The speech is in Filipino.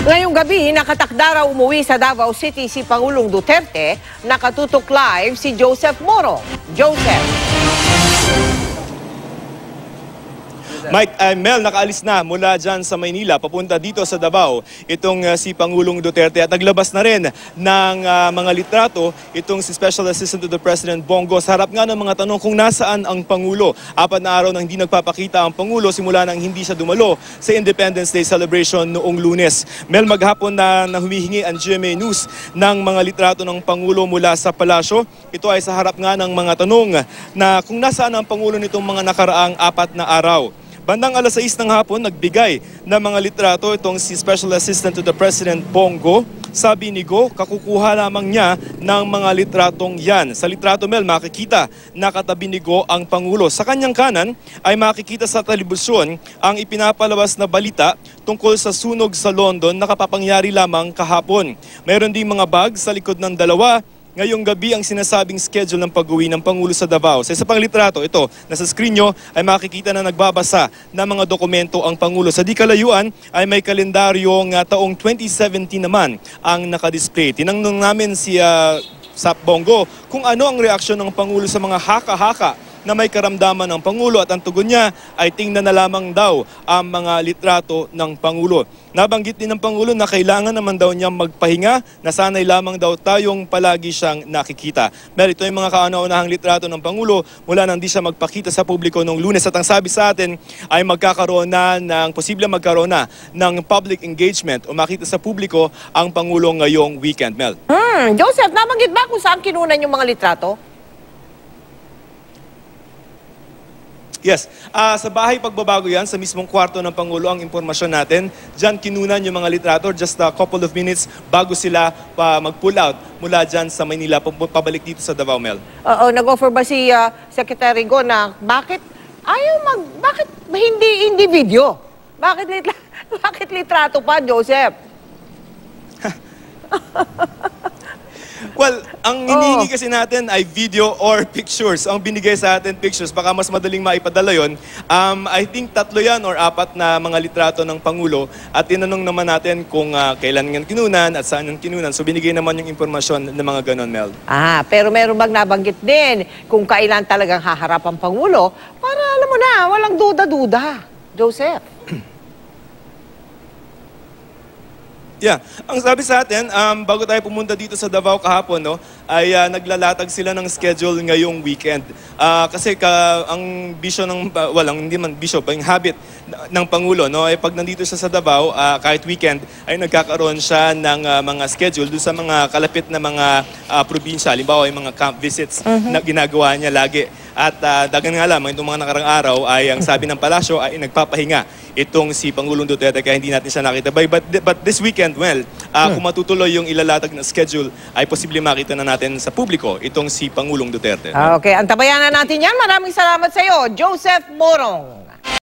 Ngayong gabi, nakatakda raw umuwi sa Davao City si Pangulong Duterte. Nakatutok live si Joseph Moro. Joseph. Mike, Mel, nakaalis na mula dyan sa Maynila papunta dito sa Davao itong si Pangulong Duterte at naglabas na rin ng mga litrato itong si Special Assistant to the President Bongo sa harap nga ng mga tanong kung nasaan ang Pangulo. 4 na araw nang hindi nagpapakita ang Pangulo simula nang hindi siya dumalo sa Independence Day celebration noong Lunes. Mel, maghapon na humihingi ang GMA News ng mga litrato ng Pangulo mula sa palasyo. Ito ay sa harap nga ng mga tanong na kung nasaan ang Pangulo nitong mga nakaraang 4 na araw. Bandang alas 6 ng hapon, nagbigay ng mga litrato itong si Special Assistant to the President Bongo. Sabi ni Go, kakukuha lamang niya ng mga litratong yan. Sa litrato, Mel, makikita nakatabi ni Go ang Pangulo. Sa kanyang kanan ay makikita sa telebisyon ang ipinapalabas na balita tungkol sa sunog sa London na kapapangyari lamang kahapon. Mayroon ding mga bag sa likod ng dalawa. Ngayong gabi ang sinasabing schedule ng pag-uwi ng Pangulo sa Davao. Sa isa pang litrato, ito, nasa screen nyo ay makikita na nagbabasa ng mga dokumento ang Pangulo. Sa di kalayuan ay may kalendaryong taong 2017 naman ang nakadisplay. Tinanong namin si Sap Bongo kung ano ang reaksyon ng Pangulo sa mga haka-haka na may karamdaman ng Pangulo at ang tugon niya ay tingnan na lamang daw ang mga litrato ng Pangulo. Nabanggit din ng Pangulo na kailangan naman daw niyang magpahinga na sanay lamang daw tayong palagi siyang nakikita. Mel, ito yung mga kauna-unahang litrato ng Pangulo mula nang di siya magpakita sa publiko noong Lunes at ang sabi sa atin ay posible magkaroon na ng public engagement o makita sa publiko ang Pangulo ngayong weekend. Mel. Joseph, nabanggit ba kung saan kinunan yung mga litrato? Yes. Sa bahay pagbabago yan, sa mismong kwarto ng Pangulo ang impormasyon natin. Diyan kinunan yung mga litrato just a couple of minutes bago sila mag-pull out mula dyan sa Maynila pabalik dito sa Davao, Mel. Oo, nag-offer ba si Secretary Go na bakit hindi video? Bakit litrato pa, Joseph? Well, ang hinihingi kasi natin ay video or pictures. Ang binigay sa atin pictures, baka mas madaling maipadala yon. I think 3 yan or 4 na mga litrato ng Pangulo. At tinanong naman natin kung kailan nga kinunan at saan yung kinunan. So binigay naman yung impormasyon ng mga ganon, Mel. Pero meron bang nabanggit din kung kailan talagang haharap ang Pangulo para alam mo na, walang duda-duda, Joseph? Yeah. Ang sabi sa atin, bago tayo pumunta dito sa Davao kahapon, no, ay naglalatag sila ng schedule ngayong weekend. Kasi ang bisyo ng, hindi man bisyo, yung habit ng Pangulo, no, ay pag nandito siya sa Davao, kahit weekend, ay nagkakaroon siya ng mga schedule doon sa mga kalapit na mga probinsya. Halimbawa, yung mga camp visits na ginagawa niya lagi. At dagan nga lamang, itong mga nakarang araw ay ang sabi ng palasyo ay nagpapahinga itong si Pangulong Duterte kaya hindi natin siya nakita. But this weekend, kung matutuloy yung ilalatag na schedule, ay posible makita na natin sa publiko itong si Pangulong Duterte. Okay, antabayan na natin yan. Maraming salamat sa iyo, Joseph Morong.